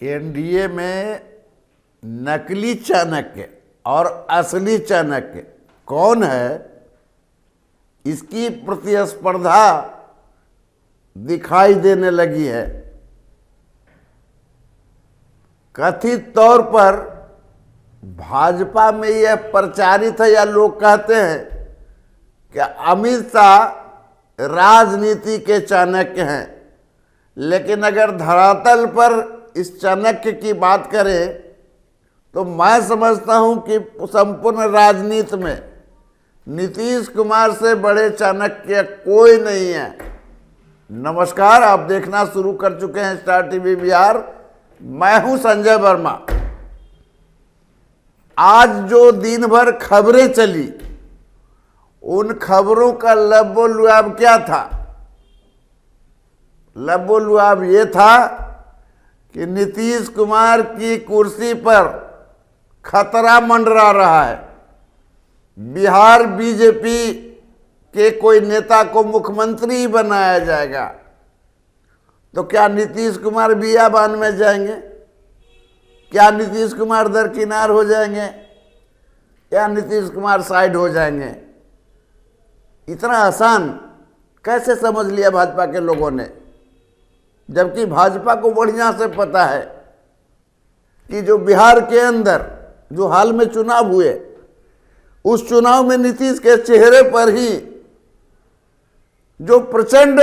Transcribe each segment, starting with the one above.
NDA में नकली चाणक्य और असली चाणक्य कौन है, इसकी प्रतिस्पर्धा दिखाई देने लगी है। कथित तौर पर भाजपा में यह प्रचारित है या लोग कहते हैं कि अमित शाह राजनीति के चाणक्य हैं, लेकिन अगर धरातल पर इस चाणक्य की बात करें तो मैं समझता हूं कि संपूर्ण राजनीति में नीतीश कुमार से बड़े चाणक्य कोई नहीं है। नमस्कार, आप देखना शुरू कर चुके हैं स्टार टीवी बिहार। मैं हूं संजय वर्मा। आज जो दिन भर खबरें चली, उन खबरों का लबोलुआब क्या था? लबोलुआब ये था कि नीतीश कुमार की कुर्सी पर खतरा मंडरा रहा है। बिहार बीजेपी के कोई नेता को मुख्यमंत्री बनाया जाएगा तो क्या नीतीश कुमार बियाबान में जाएंगे? क्या नीतीश कुमार दरकिनार हो जाएंगे? या नीतीश कुमार साइड हो जाएंगे? इतना आसान कैसे समझ लिया भाजपा के लोगों ने, जबकि भाजपा को बढ़िया से पता है कि जो बिहार के अंदर जो हाल में चुनाव हुए, उस चुनाव में नीतीश के चेहरे पर ही जो प्रचंड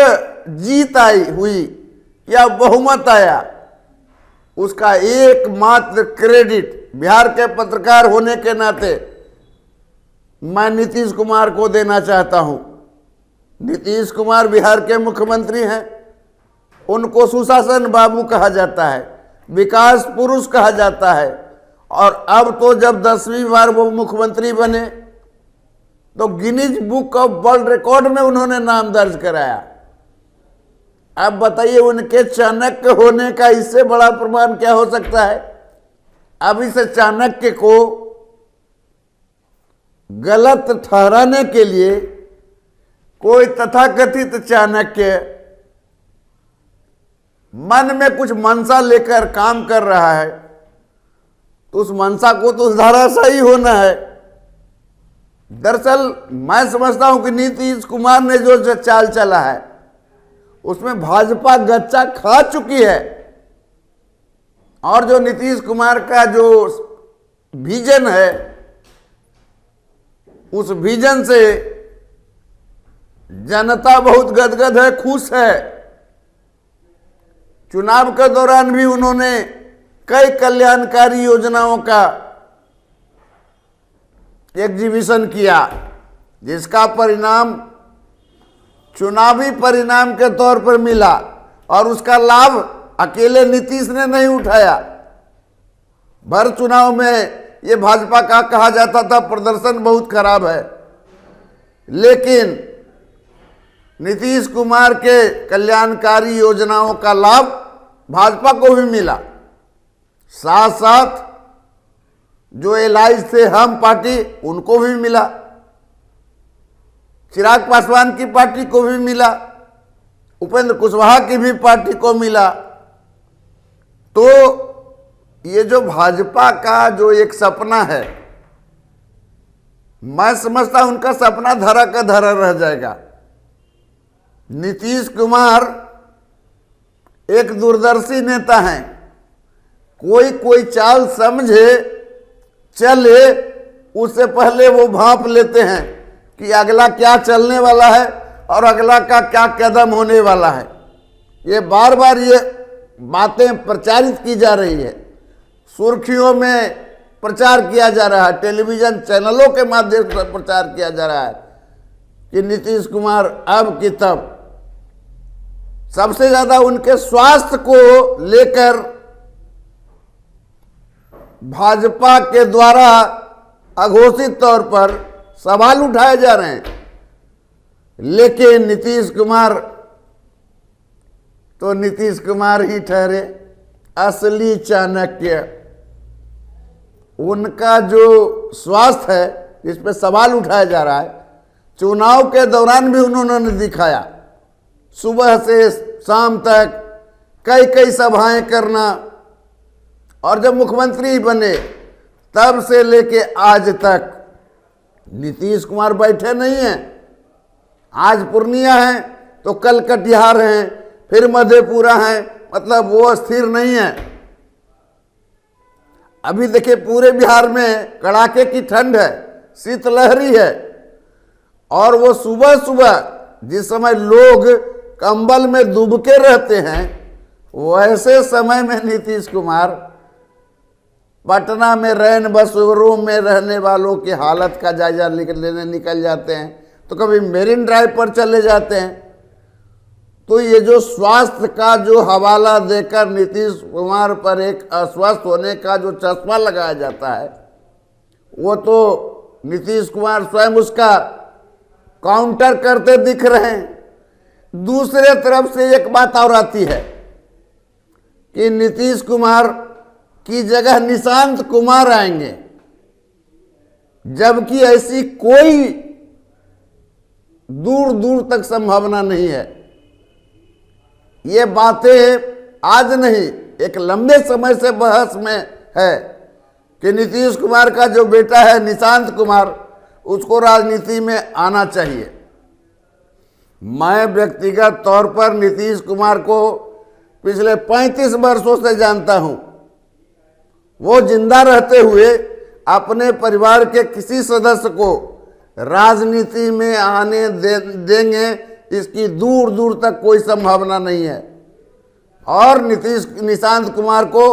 जीत आई हुई या बहुमत आया, उसका एकमात्र क्रेडिट बिहार के पत्रकार होने के नाते मैं नीतीश कुमार को देना चाहता हूं। नीतीश कुमार बिहार के मुख्यमंत्री हैं। उनको सुशासन बाबू कहा जाता है, विकास पुरुष कहा जाता है, और अब तो जब 10वीं बार वो मुख्यमंत्री बने तो Guinness book of world record में उन्होंने नाम दर्ज कराया। अब बताइए, उनके चाणक्य होने का इससे बड़ा प्रमाण क्या हो सकता है? अब इस चाणक्य को गलत ठहराने के लिए कोई तथाकथित चाणक्य मन में कुछ मंशा लेकर काम कर रहा है, तो उस मंशा को तो धराशायी होना है। दरअसल मैं समझता हूं कि नीतीश कुमार ने जो चाल चला है उसमें भाजपा गच्चा खा चुकी है, और जो नीतीश कुमार का जो विजन है, उस विजन से जनता बहुत गदगद है, खुश है। चुनाव के दौरान भी उन्होंने कई कल्याणकारी योजनाओं का एग्जीबिशन किया, जिसका परिणाम चुनावी परिणाम के तौर पर मिला, और उसका लाभ अकेले नीतीश ने नहीं उठाया। भर चुनाव में ये भाजपा का कहा जाता था प्रदर्शन बहुत खराब है, लेकिन नीतीश कुमार के कल्याणकारी योजनाओं का लाभ भाजपा को भी मिला। साथ साथ जो एलाइज थे हम पार्टी, उनको भी मिला, चिराग पासवान की पार्टी को भी मिला, उपेंद्र कुशवाहा की भी पार्टी को मिला। तो ये जो भाजपा का जो एक सपना है, मैं समझता हूं उनका सपना धरा का धरा रह जाएगा। नीतीश कुमार एक दूरदर्शी नेता हैं। कोई चाल समझे चले, उससे पहले वो भांप लेते हैं कि अगला क्या चलने वाला है और अगला का क्या कदम होने वाला है। ये बार बार ये बातें प्रचारित की जा रही है, सुर्खियों में प्रचार किया जा रहा है, टेलीविजन चैनलों के माध्यम से प्रचार किया जा रहा है कि नीतीश कुमार अब की तब। सबसे ज्यादा उनके स्वास्थ्य को लेकर भाजपा के द्वारा अघोषित तौर पर सवाल उठाए जा रहे हैं, लेकिन नीतीश कुमार ही ठहरे असली चाणक्य। उनका जो स्वास्थ्य है, इस पे सवाल उठाया जा रहा है, चुनाव के दौरान भी उन्होंने दिखाया। सुबह से शाम तक कई सभाएं करना, और जब मुख्यमंत्री बने तब से लेके आज तक नीतीश कुमार बैठे नहीं हैं। आज पूर्णिया हैं तो कल कटिहार हैं, फिर मधेपुरा हैं, मतलब वो स्थिर नहीं है। अभी देखिए पूरे बिहार में कड़ाके की ठंड है, शीतलहरी है, और वो सुबह सुबह जिस समय लोग कंबल में दुबके रहते हैं, वैसे समय में नीतीश कुमार पटना में रैन बसेरों में रहने वालों की हालत का जायजा लेने निकल जाते हैं, तो कभी मेरिन ड्राइव पर चले जाते हैं। तो ये जो स्वास्थ्य का जो हवाला देकर नीतीश कुमार पर एक अस्वस्थ होने का जो चश्मा लगाया जाता है, वो तो नीतीश कुमार स्वयं उसका काउंटर करते दिख रहे हैं। दूसरे तरफ से एक बात और आती है कि नीतीश कुमार की जगह निशांत कुमार आएंगे, जबकि ऐसी कोई दूर दूर तक संभावना नहीं है। ये बातें आज नहीं, एक लंबे समय से बहस में है कि नीतीश कुमार का जो बेटा है निशांत कुमार, उसको राजनीति में आना चाहिए। मैं व्यक्तिगत तौर पर नीतीश कुमार को पिछले 35 वर्षों से जानता हूं। वो जिंदा रहते हुए अपने परिवार के किसी सदस्य को राजनीति में आने देंगे, इसकी दूर दूर तक कोई संभावना नहीं है। और निशांत कुमार को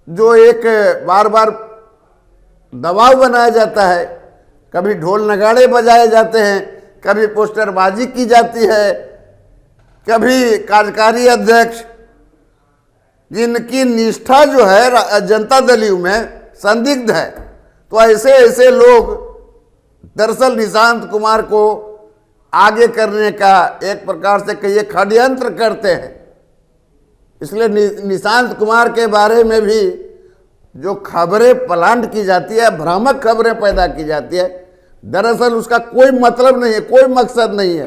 जो एक बार बार दबाव बनाया जाता है, कभी ढोल नगाड़े बजाए जाते हैं, कभी पोस्टरबाजी की जाती है, कभी कार्यकारी अध्यक्ष जिनकी निष्ठा जो है जनता दल में संदिग्ध है, तो ऐसे ऐसे लोग दरअसल निशांत कुमार को आगे करने का एक प्रकार से कहिए षड्यंत्र करते हैं। इसलिए निशांत कुमार के बारे में भी जो खबरें प्लांट की जाती है, भ्रामक खबरें पैदा की जाती है, दरअसल उसका कोई मतलब नहीं है, कोई मकसद नहीं है।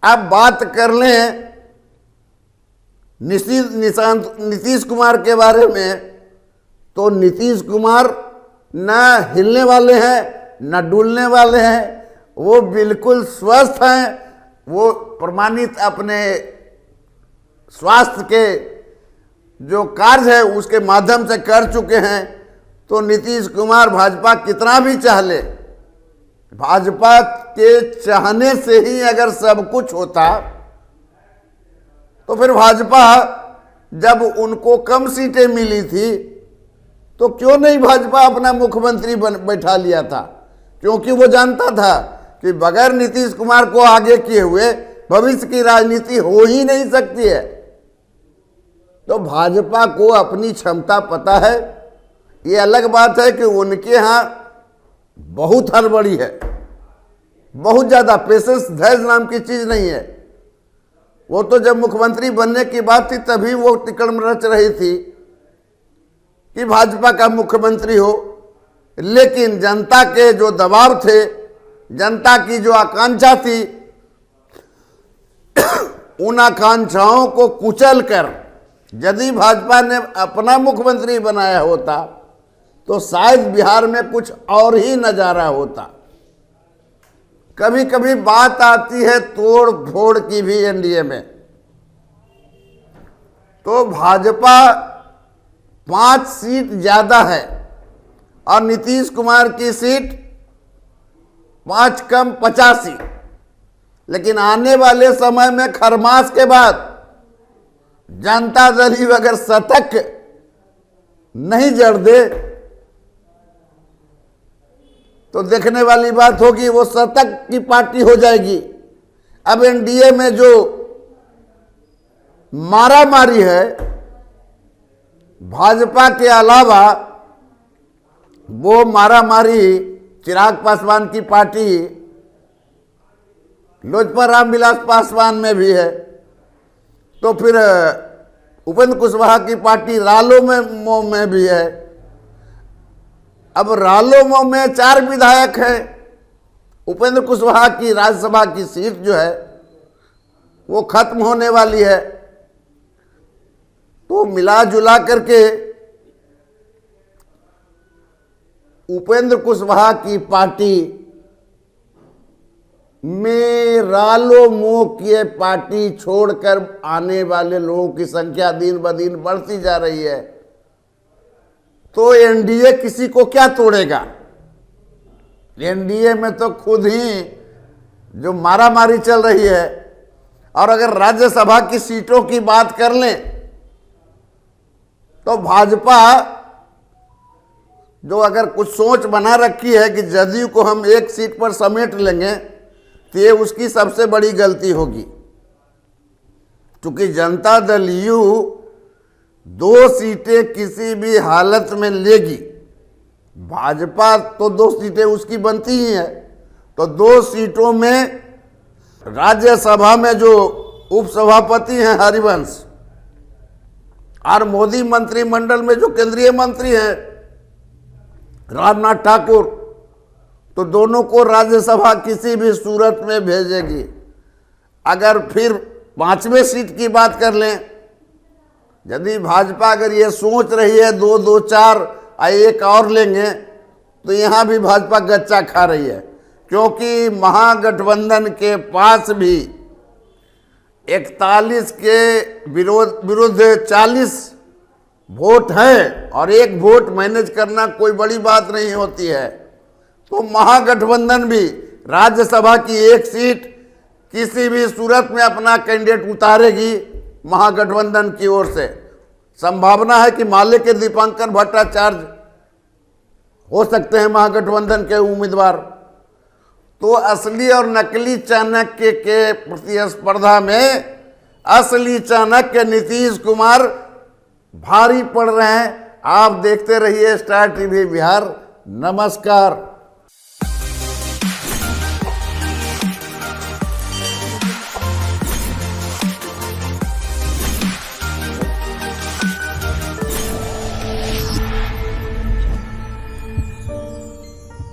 अब बात कर लें नीतीश कुमार के बारे में, तो नीतीश कुमार न हिलने वाले हैं न डुलने वाले हैं। वो बिल्कुल स्वस्थ हैं, वो प्रमाणित अपने स्वास्थ्य के जो कार्य है उसके माध्यम से कर चुके हैं। तो नीतीश कुमार भाजपा कितना भी चाह ले, भाजपा के चाहने से ही अगर सब कुछ होता, तो फिर भाजपा जब उनको कम सीटें मिली थी तो क्यों नहीं भाजपा अपना मुख्यमंत्री बैठा लिया था? क्योंकि वो जानता था कि बगैर नीतीश कुमार को आगे किए हुए भविष्य की राजनीति हो ही नहीं सकती है। तो भाजपा को अपनी क्षमता पता है। ये अलग बात है कि उनके यहाँ बहुत हड़बड़ी है, बहुत ज़्यादा पेशेंस, धैर्य नाम की चीज़ नहीं है। वो तो जब मुख्यमंत्री बनने की बात थी तभी वो टिकड़ रच रही थी कि भाजपा का मुख्यमंत्री हो, लेकिन जनता के जो दबाव थे, जनता की जो आकांक्षा थी, उन आकांक्षाओं को कुचल कर यदि भाजपा ने अपना मुख्यमंत्री बनाया होता तो शायद बिहार में कुछ और ही नजारा होता। कभी कभी बात आती है तोड़ फोड़ की भी एनडीए में, तो भाजपा 5 सीट ज्यादा है और नीतीश कुमार की सीट 5 कम 85। लेकिन आने वाले समय में खरमास के बाद जनता दल ही अगर शतक नहीं जड़ दे तो देखने वाली बात होगी, वो शतक की पार्टी हो जाएगी। अब एनडीए में जो मारामारी है, भाजपा के अलावा वो मारामारी चिराग पासवान की पार्टी लोजपा रामविलास पासवान में भी है, तो फिर उपेंद्र कुशवाहा की पार्टी रालोमो में भी है। अब रालोमो में 4 विधायक हैं। उपेंद्र कुशवाहा की राज्यसभा की सीट जो है वो खत्म होने वाली है। तो मिला जुला करके उपेंद्र कुशवाहा की पार्टी में रालोमो की पार्टी छोड़कर आने वाले लोगों की संख्या दिन ब दिन बढ़ती जा रही है, तो एनडीए किसी को क्या तोड़ेगा। एनडीए में तो खुद ही जो मारामारी चल रही है। और अगर राज्यसभा की सीटों की बात कर लें तो भाजपा जो अगर कुछ सोच बना रखी है कि जदयू को हम एक सीट पर समेट लेंगे, तो ये उसकी सबसे बड़ी गलती होगी, क्योंकि जनता दल यू 2 सीटें किसी भी हालत में लेगी। भाजपा तो 2 सीटें उसकी बनती ही है, तो 2 सीटों में राज्यसभा में जो उपसभापति हैं हरिवंश और मोदी मंत्रिमंडल में जो केंद्रीय मंत्री हैं राजनाथ ठाकुर, तो दोनों को राज्यसभा किसी भी सूरत में भेजेगी। अगर फिर 5वें सीट की बात कर लें, यदि भाजपा अगर ये सोच रही है 2-2-4 एक और लेंगे, तो यहाँ भी भाजपा गच्चा खा रही है, क्योंकि महागठबंधन के पास भी 41 के विरुद्ध 40 वोट है, और 1 वोट मैनेज करना कोई बड़ी बात नहीं होती है। तो महागठबंधन भी राज्यसभा की 1 सीट किसी भी सूरत में अपना कैंडिडेट उतारेगी महागठबंधन की ओर से। संभावना है कि माले के दीपांकर भट्टाचार्य हो सकते हैं महागठबंधन के उम्मीदवार। तो असली और नकली चाणक्य के प्रतिस्पर्धा में असली चाणक्य नीतीश कुमार भारी पड़ रहे हैं। आप देखते रहिए स्टार टीवी बिहार। नमस्कार।